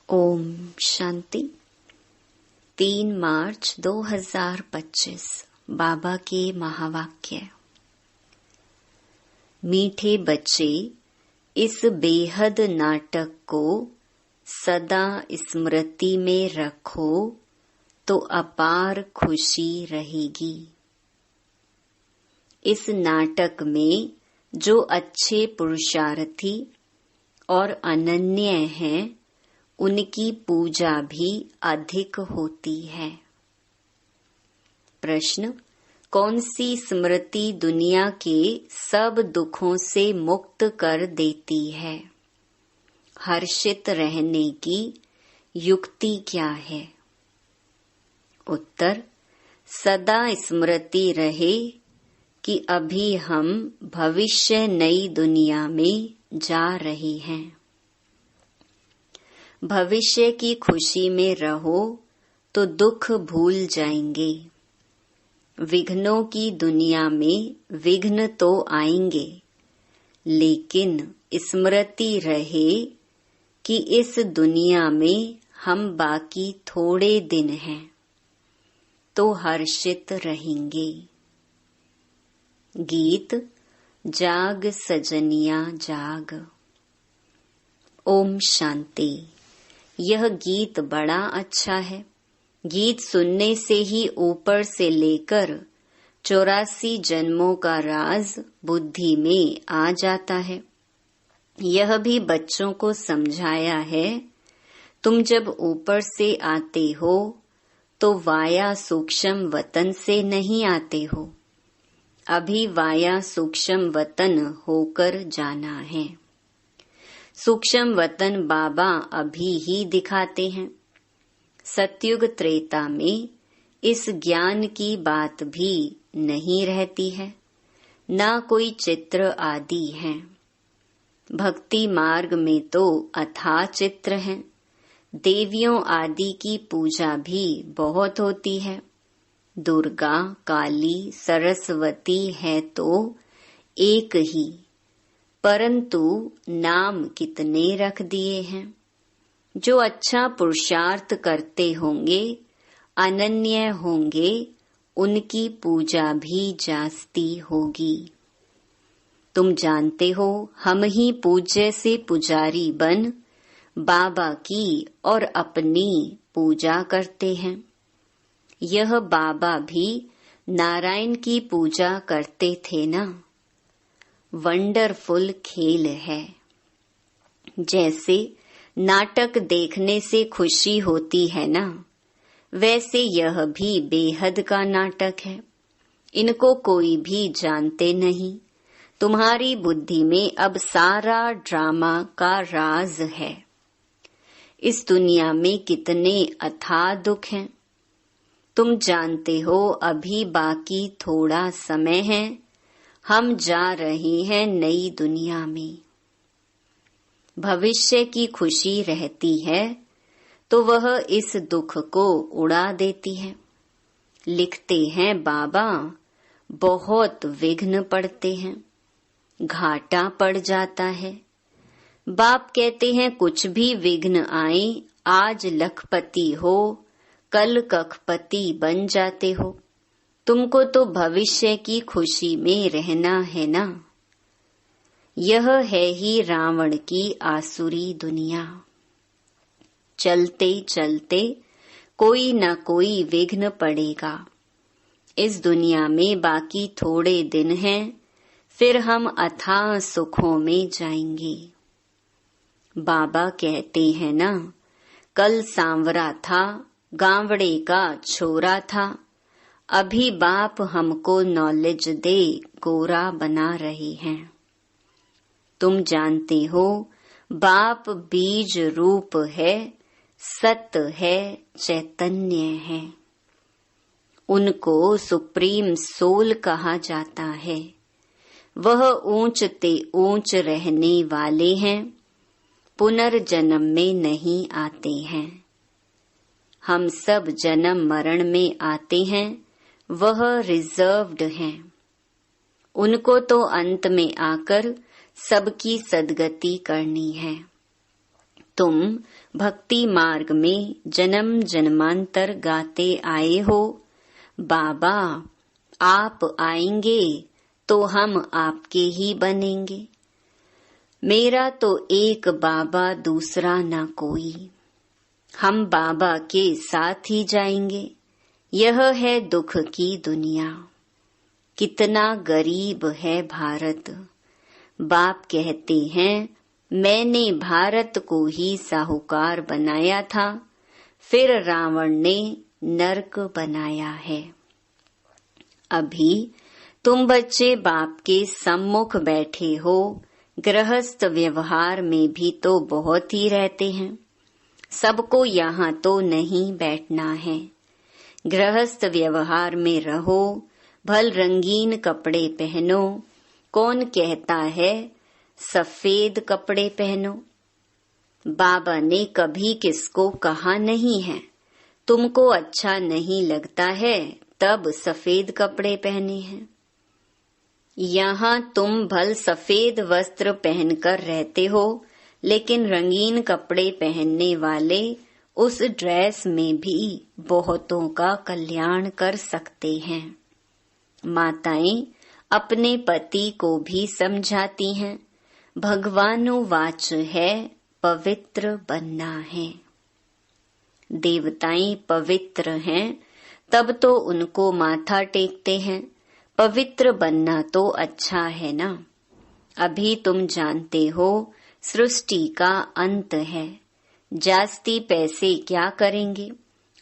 ओम शांति। 3 मार्च 2025 बाबा के महावाक्य। मीठे बच्चे, इस बेहद नाटक को सदा स्मृति में रखो तो अपार खुशी रहेगी। इस नाटक में जो अच्छे पुरुषार्थी और अनन्य हैं, उनकी पूजा भी अधिक होती है। प्रश्न: कौन सी स्मृति दुनिया के सब दुखों से मुक्त कर देती है? हर्षित रहने की युक्ति क्या है? उत्तर: सदा स्मृति रहे कि अभी हम भविष्य नई दुनिया में जा रहे हैं। भविष्य की खुशी में रहो तो दुख भूल जाएंगे। विघ्नों की दुनिया में विघ्न तो आएंगे, लेकिन स्मृति रहे कि इस दुनिया में हम बाकी थोड़े दिन हैं, तो हर्षित रहेंगे। गीत जाग सजनिया जाग। ओम शांति। यह गीत बड़ा अच्छा है। गीत सुनने से ही ऊपर से लेकर 84 जन्मों का राज बुद्धि में आ जाता है। यह भी बच्चों को समझाया है, तुम जब ऊपर से आते हो तो वाया सूक्ष्म वतन से नहीं आते हो, अभी वाया सूक्ष्म वतन होकर जाना है। सूक्ष्म वतन बाबा अभी ही दिखाते हैं। सतयुग त्रेता में इस ज्ञान की बात भी नहीं रहती है, ना कोई चित्र आदि है। भक्ति मार्ग में तो अथाह चित्र हैं। देवियों आदि की पूजा भी बहुत होती है। दुर्गा, काली, सरस्वती है तो एक ही, परंतु नाम कितने रख दिए हैं। जो अच्छा पुरुषार्थ करते होंगे, अनन्य होंगे, उनकी पूजा भी जास्ती होगी। तुम जानते हो, हम ही पूज्य से पुजारी बन बाबा की और अपनी पूजा करते हैं। यह बाबा भी नारायण की पूजा करते थे ना। वंडरफुल खेल है। जैसे नाटक देखने से खुशी होती है ना, वैसे यह भी बेहद का नाटक है। इनको कोई भी जानते नहीं। तुम्हारी बुद्धि में अब सारा ड्रामा का राज है। इस दुनिया में कितने अथाह दुख हैं। तुम जानते हो अभी बाकी थोड़ा समय है, हम जा रहे हैं नई दुनिया में। भविष्य की खुशी रहती है तो वह इस दुख को उड़ा देती है। लिखते हैं बाबा, बहुत विघ्न पड़ते हैं, घाटा पड़ जाता है। बाप कहते हैं कुछ भी विघ्न आए, आज लखपति हो, कल कखपति बन जाते हो। तुमको तो भविष्य की खुशी में रहना है ना। यह है ही रावण की आसुरी दुनिया। चलते चलते कोई न कोई विघ्न पड़ेगा। इस दुनिया में बाकी थोड़े दिन हैं, फिर हम अथाह सुखों में जाएंगे। बाबा कहते हैं ना, कल सांवरा था, गांवड़े का छोरा था। अभी बाप हमको नॉलेज दे गोरा बना रहे हैं। तुम जानते हो बाप बीज रूप है, सत्य है, चैतन्य है। उनको सुप्रीम सोल कहा जाता है। वह ऊंच ते ऊंच रहने वाले हैं, पुनर्जन्म में नहीं आते हैं। हम सब जन्म मरण में आते हैं, वह रिजर्व्ड हैं। उनको तो अंत में आकर सबकी सदगति करनी है। तुम भक्ति मार्ग में जन्म जन्मांतर गाते आए हो, बाबा आप आएंगे तो हम आपके ही बनेंगे। मेरा तो एक बाबा दूसरा ना कोई, हम बाबा के साथ ही जाएंगे। यह है दुख की दुनिया, कितना गरीब है भारत। बाप कहते हैं मैंने भारत को ही साहूकार बनाया था, फिर रावण ने नरक बनाया है। अभी तुम बच्चे बाप के सम्मुख बैठे हो, गृहस्थ व्यवहार में भी तो बहुत ही रहते हैं। सबको यहाँ तो नहीं बैठना है। गृहस्थ व्यवहार में रहो, भल रंगीन कपड़े पहनो। कौन कहता है सफेद कपड़े पहनो? बाबा ने कभी किसको कहा नहीं है। तुमको अच्छा नहीं लगता है तब सफेद कपड़े पहने हैं। यहाँ तुम भल सफेद वस्त्र पहनकर रहते हो, लेकिन रंगीन कपड़े पहनने वाले उस ड्रेस में भी बहुतों का कल्याण कर सकते हैं। माताएं अपने पति को भी समझाती हैं, भगवानुवाच है पवित्र बनना है। देवताएं पवित्र हैं तब तो उनको माथा टेकते हैं। पवित्र बनना तो अच्छा है ना। अभी तुम जानते हो सृष्टि का अंत है। जास्ती पैसे क्या करेंगे?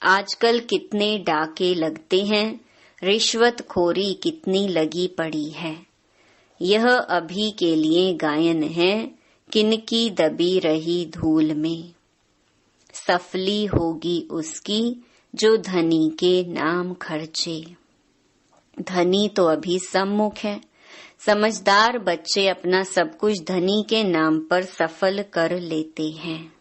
आजकल कितने डाके लगते हैं, रिश्वतखोरी कितनी लगी पड़ी है। यह अभी के लिए गायन है, किनकी दबी रही धूल में। सफली होगी उसकी जो धनी के नाम खर्चे। धनी तो अभी सम्मुख है। समझदार बच्चे अपना सब कुछ धनी के नाम पर सफल कर लेते हैं।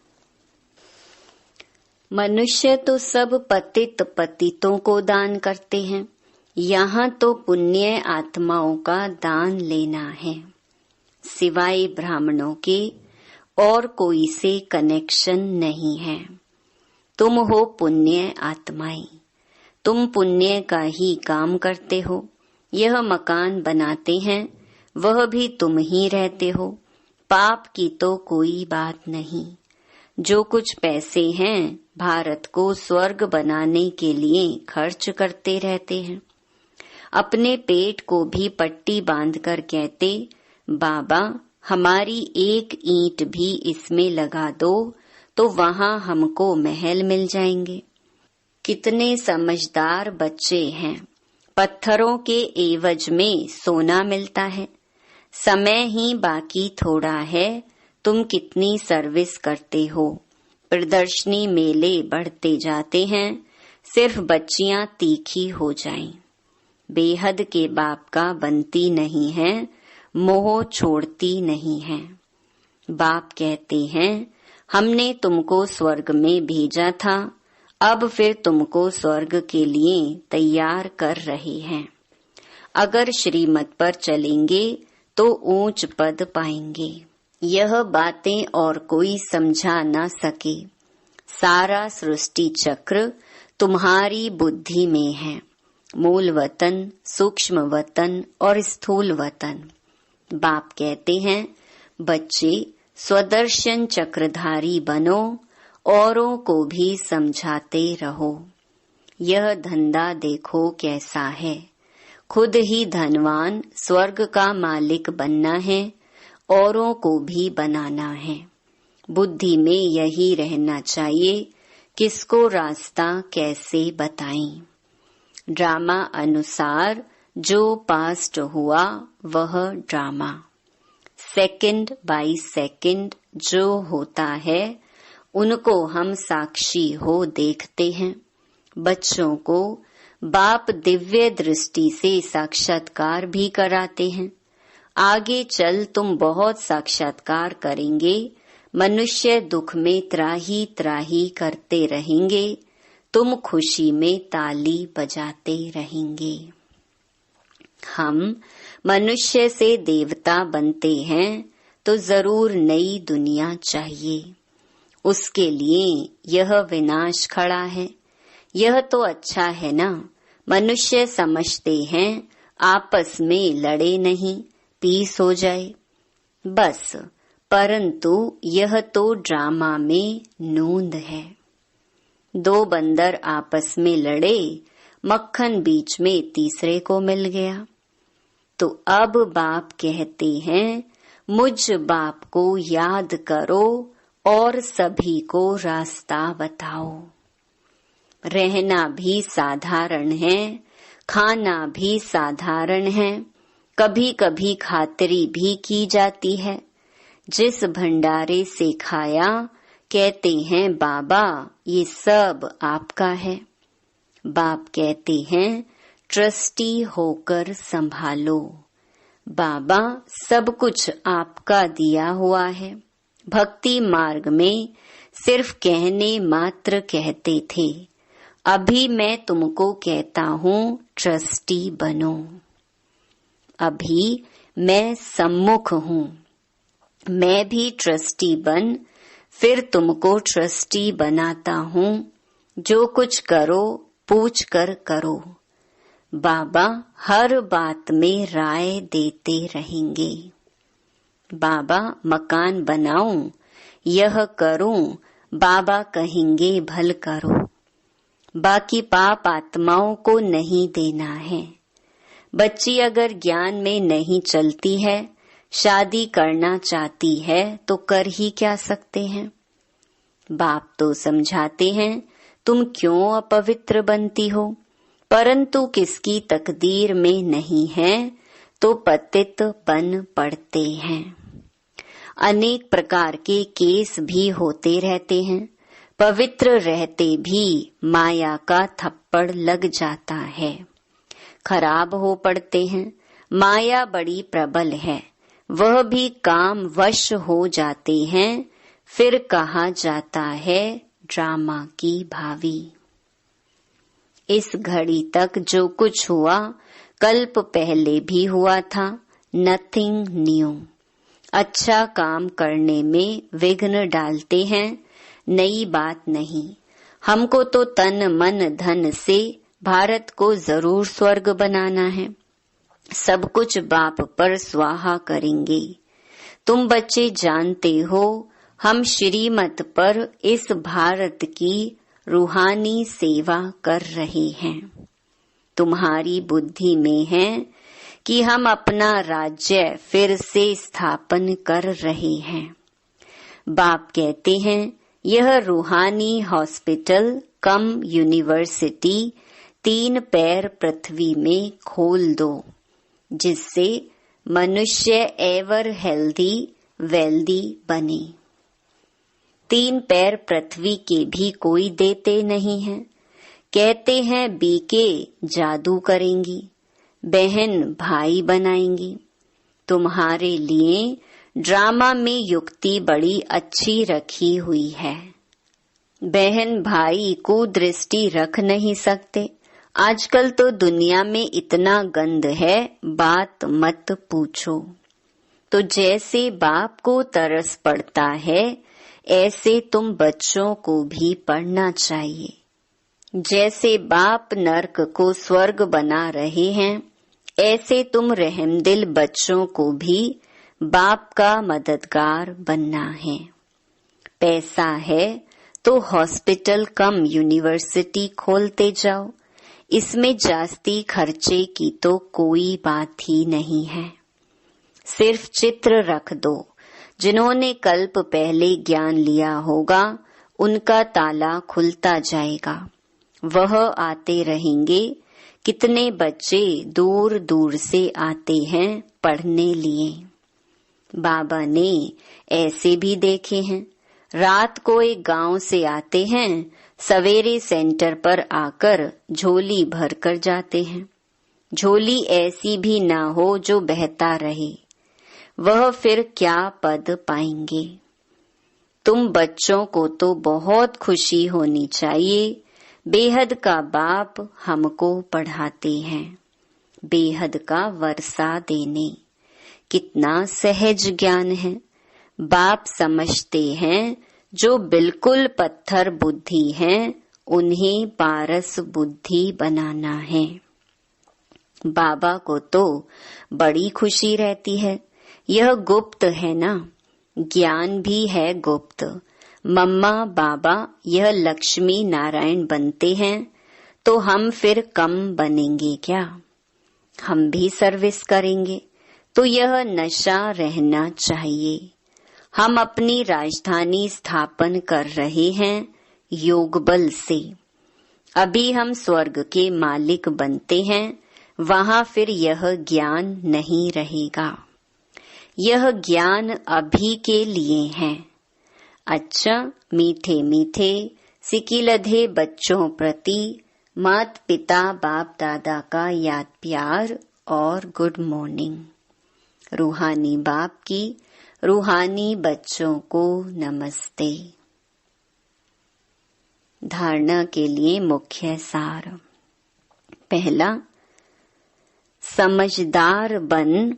मनुष्य तो सब पतित पतितों को दान करते हैं। यहाँ तो पुण्य आत्माओं का दान लेना है। सिवाय ब्राह्मणों के और कोई से कनेक्शन नहीं है। तुम हो पुण्य आत्माएं, तुम पुण्य का ही काम करते हो। यह मकान बनाते हैं, वह भी तुम ही रहते हो। पाप की तो कोई बात नहीं। जो कुछ पैसे हैं भारत को स्वर्ग बनाने के लिए खर्च करते रहते हैं। अपने पेट को भी पट्टी बांधकर कहते, बाबा हमारी एक ईंट भी इसमें लगा दो तो वहाँ हमको महल मिल जाएंगे। कितने समझदार बच्चे हैं। पत्थरों के एवज में सोना मिलता है। समय ही बाकी थोड़ा है। तुम कितनी सर्विस करते हो। प्रदर्शनी मेले बढ़ते जाते हैं, सिर्फ बच्चियां तीखी हो जाएं। बेहद के बाप का बनती नहीं है, मोह छोड़ती नहीं है। बाप कहते हैं हमने तुमको स्वर्ग में भेजा था, अब फिर तुमको स्वर्ग के लिए तैयार कर रहे हैं। अगर श्रीमत पर चलेंगे तो ऊंच पद पाएंगे। यह बातें और कोई समझा न सके। सारा सृष्टि चक्र तुम्हारी बुद्धि में है। मूल वतन, सूक्ष्म वतन और स्थूल वतन। बाप कहते हैं बच्चे स्वदर्शन चक्रधारी बनो, औरों को भी समझाते रहो। यह धंधा देखो कैसा है। खुद ही धनवान स्वर्ग का मालिक बनना है, औरों को भी बनाना है। बुद्धि में यही रहना चाहिए, किसको रास्ता कैसे बताएं। ड्रामा अनुसार जो पास्ट हुआ वह ड्रामा। सेकंड बाय सेकंड जो होता है उनको हम साक्षी हो देखते हैं। बच्चों को बाप दिव्य दृष्टि से साक्षात्कार भी कराते हैं। आगे चल तुम बहुत साक्षात्कार करेंगे। मनुष्य दुख में त्राही त्राही करते रहेंगे, तुम खुशी में ताली बजाते रहेंगे। हम मनुष्य से देवता बनते हैं तो जरूर नई दुनिया चाहिए। उसके लिए यह विनाश खड़ा है। यह तो अच्छा है ना, मनुष्य समझते हैं आपस में लड़े नहीं, पीस हो जाए बस, परंतु यह तो ड्रामा में नूंद है। दो बंदर आपस में लड़े, मक्खन बीच में तीसरे को मिल गया। तो अब बाप कहते हैं, मुझ बाप को याद करो और सभी को रास्ता बताओ। रहना भी साधारण है, खाना भी साधारण है, कभी कभी खातिरी भी की जाती है। जिस भंडारे से खाया, कहते हैं बाबा ये सब आपका है। बाप कहते हैं ट्रस्टी होकर संभालो। बाबा सब कुछ आपका दिया हुआ है। भक्ति मार्ग में सिर्फ कहने मात्र कहते थे, अभी मैं तुमको कहता हूँ ट्रस्टी बनो। अभी मैं सम्मुख हूँ, मैं भी ट्रस्टी बन फिर तुमको ट्रस्टी बनाता हूँ। जो कुछ करो पूछ कर करो। बाबा हर बात में राय देते रहेंगे। बाबा मकान बनाऊं, यह करूं, बाबा कहेंगे भल करो। बाकी पाप आत्माओं को नहीं देना है। बच्ची अगर ज्ञान में नहीं चलती है, शादी करना चाहती है तो कर ही क्या सकते हैं। बाप तो समझाते हैं तुम क्यों अपवित्र बनती हो, परंतु किसकी तकदीर में नहीं है तो पतित बन पड़ते हैं। अनेक प्रकार के केस भी होते रहते हैं। पवित्र रहते भी माया का थप्पड़ लग जाता है, खराब हो पड़ते हैं। माया बड़ी प्रबल है, वह भी काम वश हो जाते हैं। फिर कहा जाता है ड्रामा की भावी। इस घड़ी तक जो कुछ हुआ कल्प पहले भी हुआ था, नथिंग न्यू। अच्छा काम करने में विघ्न डालते हैं, नई बात नहीं। हमको तो तन मन धन से भारत को जरूर स्वर्ग बनाना है। सब कुछ बाप पर स्वाहा करेंगे। तुम बच्चे जानते हो हम श्रीमत पर इस भारत की रूहानी सेवा कर रहे हैं। तुम्हारी बुद्धि में है कि हम अपना राज्य फिर से स्थापन कर रहे हैं। बाप कहते हैं यह रूहानी हॉस्पिटल कम यूनिवर्सिटी 3 पैर पृथ्वी में खोल दो, जिससे मनुष्य एवर हेल्दी वेल्दी बने। 3 पैर पृथ्वी के भी कोई देते नहीं है। कहते हैं बीके जादू करेंगी, बहन भाई बनाएंगी। तुम्हारे लिए ड्रामा में युक्ति बड़ी अच्छी रखी हुई है। बहन भाई को दृष्टि रख नहीं सकते। आजकल तो दुनिया में इतना गंद है, बात मत पूछो। तो जैसे बाप को तरस पड़ता है, ऐसे तुम बच्चों को भी पढ़ना चाहिए। जैसे बाप नरक को स्वर्ग बना रहे हैं, ऐसे तुम रहमदिल बच्चों को भी बाप का मददगार बनना है। पैसा है तो हॉस्पिटल कम यूनिवर्सिटी खोलते जाओ। इसमें जास्ती खर्चे की तो कोई बात ही नहीं है। सिर्फ चित्र रख दो। जिन्होंने कल्प पहले ज्ञान लिया होगा उनका ताला खुलता जाएगा। वह आते रहेंगे। कितने बच्चे दूर दूर से आते हैं पढ़ने लिए। बाबा ने ऐसे भी देखे हैं। रात को एक गांव से आते हैं, सवेरे सेंटर पर आकर झोली भर कर जाते हैं। झोली ऐसी भी ना हो जो बहता रहे, वह फिर क्या पद पाएंगे। तुम बच्चों को तो बहुत खुशी होनी चाहिए। बेहद का बाप हमको पढ़ाते हैं, बेहद का वर्षा देने। कितना सहज ज्ञान है। बाप समझते हैं जो बिल्कुल पत्थर बुद्धि हैं, उन्हें पारस बुद्धि बनाना है। बाबा को तो बड़ी खुशी रहती है। यह गुप्त है ना, ज्ञान भी है गुप्त। मम्मा बाबा यह लक्ष्मी नारायण बनते हैं तो हम फिर कम बनेंगे क्या? हम भी सर्विस करेंगे, तो यह नशा रहना चाहिए। हम अपनी राजधानी स्थापन कर रहे हैं योग बल से। अभी हम स्वर्ग के मालिक बनते हैं, वहां फिर यह ज्ञान नहीं रहेगा। यह ज्ञान अभी के लिए है। अच्छा, मीठे मीठे सिकिलधे बच्चों प्रति मात पिता बाप दादा का याद प्यार और गुड मॉर्निंग। रूहानी बाप की रूहानी बच्चों को नमस्ते। धारणा के लिए मुख्य सार। पहला, समझदार बन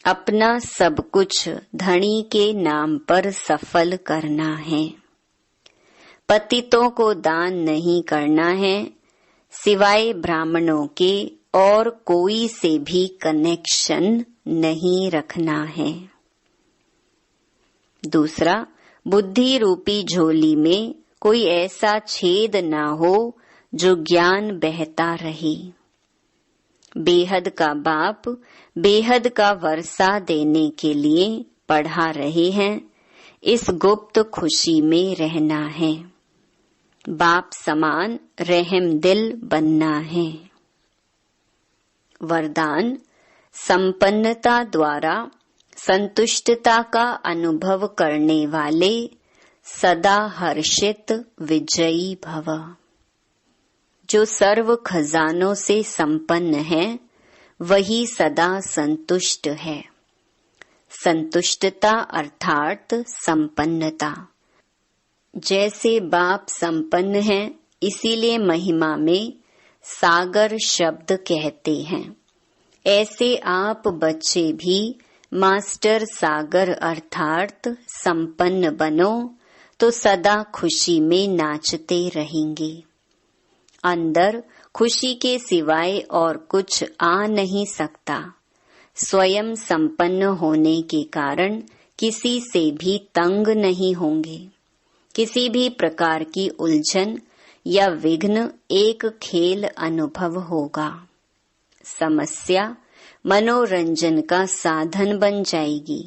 अपना सब कुछ धनी के नाम पर सफल करना है। पतितों को दान नहीं करना है, सिवाय ब्राह्मणों के और कोई से भी कनेक्शन नहीं रखना है। दूसरा, बुद्धि रूपी झोली में कोई ऐसा छेद ना हो जो ज्ञान बहता रहे। बेहद का बाप बेहद का वर्षा देने के लिए पढ़ा रहे हैं। इस गुप्त खुशी में रहना है। बाप समान रहम दिल बनना है। वरदान, संपन्नता द्वारा संतुष्टता का अनुभव करने वाले सदा हर्षित विजयी भव। जो सर्व खजानों से संपन्न है, वही सदा संतुष्ट है। संतुष्टता अर्थात संपन्नता। जैसे बाप संपन्न है, इसीलिए महिमा में सागर शब्द कहते हैं। ऐसे आप बच्चे भी मास्टर सागर अर्थात संपन्न बनो तो सदा खुशी में नाचते रहेंगे। अंदर खुशी के सिवाय और कुछ आ नहीं सकता। स्वयं संपन्न होने के कारण किसी से भी तंग नहीं होंगे। किसी भी प्रकार की उलझन या विघ्न एक खेल अनुभव होगा। समस्या मनोरंजन का साधन बन जाएगी।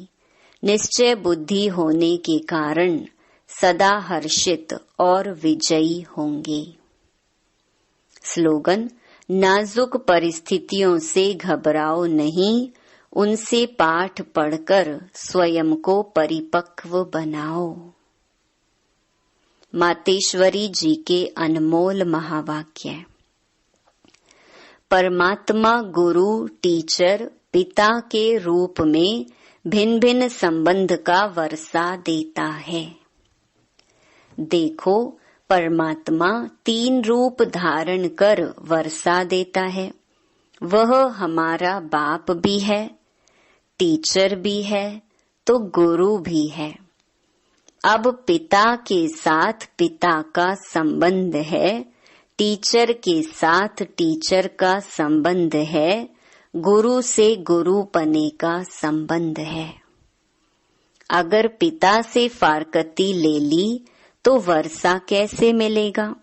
निश्चय बुद्धि होने के कारण सदा हर्षित और विजयी होंगे। स्लोगन, नाजुक परिस्थितियों से घबराओ नहीं, उनसे पाठ पढ़कर स्वयं को परिपक्व बनाओ। मातेश्वरी जी के अनमोल महावाक्य। परमात्मा गुरु टीचर पिता के रूप में भिन्न भिन्न संबंध का वर्षा देता है। देखो, परमात्मा 3 रूप धारण कर वर्षा देता है। वह हमारा बाप भी है, टीचर भी है, तो गुरु भी है। अब पिता के साथ पिता का संबंध है, टीचर के साथ टीचर का संबंध है, गुरु से गुरुपने का संबंध है। अगर पिता से फारकती ले ली तो वर्षा कैसे मिलेगा?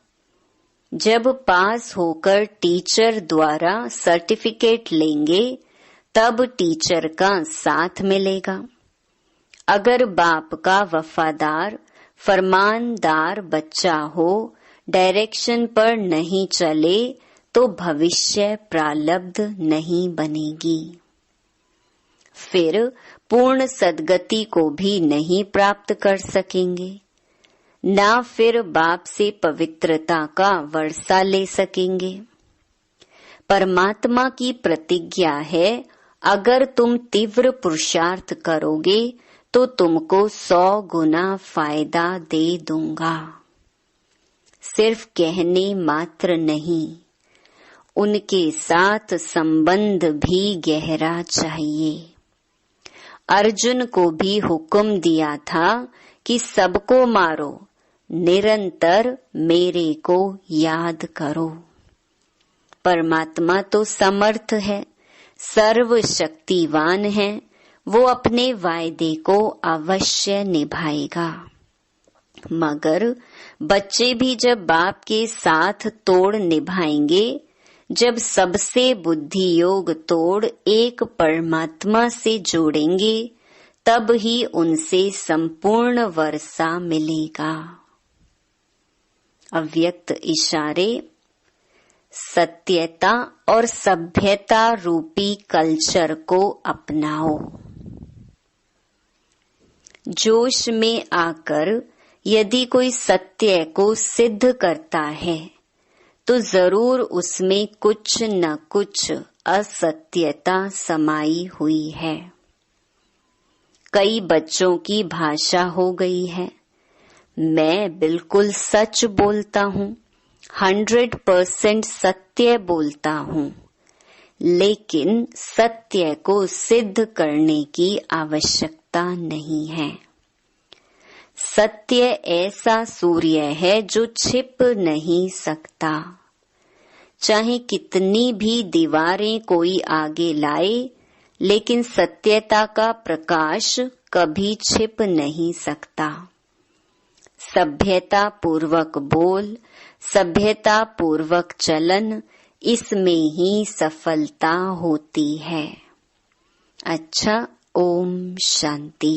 जब पास होकर टीचर द्वारा सर्टिफिकेट लेंगे तब टीचर का साथ मिलेगा। अगर बाप का वफादार फरमानदार बच्चा हो, डायरेक्शन पर नहीं चले तो भविष्य प्रारब्ध नहीं बनेगी। फिर पूर्ण सद्गति को भी नहीं प्राप्त कर सकेंगे, ना फिर बाप से पवित्रता का वर्षा ले सकेंगे। परमात्मा की प्रतिज्ञा है, अगर तुम तीव्र पुरुषार्थ करोगे तो तुमको 100 गुना फायदा दे दूंगा। सिर्फ कहने मात्र नहीं, उनके साथ संबंध भी गहरा चाहिए। अर्जुन को भी हुक्म दिया था कि सबको मारो, निरंतर मेरे को याद करो। परमात्मा तो समर्थ है, सर्वशक्तिवान है, वो अपने वायदे को अवश्य निभाएगा। मगर बच्चे भी जब बाप के साथ तोड़ निभाएंगे, जब सबसे बुद्धि योग तोड़ एक परमात्मा से जोड़ेंगे, तब ही उनसे संपूर्ण वर्षा मिलेगा। अव्यक्त इशारे, सत्यता और सभ्यता रूपी कल्चर को अपनाओ। जोश में आकर यदि कोई सत्य को सिद्ध करता है तो जरूर उसमें कुछ न कुछ असत्यता समाई हुई है। कई बच्चों की भाषा हो गई है, मैं बिल्कुल सच बोलता हूँ, 100% सत्य बोलता हूँ, लेकिन सत्य को सिद्ध करने की आवश्यकता नहीं है। सत्य ऐसा सूर्य है जो छिप नहीं सकता। चाहे कितनी भी दीवारें कोई आगे लाए, लेकिन सत्यता का प्रकाश कभी छिप नहीं सकता। सभ्यता पूर्वक बोल, सभ्यता पूर्वक चलन, इसमें ही सफलता होती है। अच्छा, ओम शांति।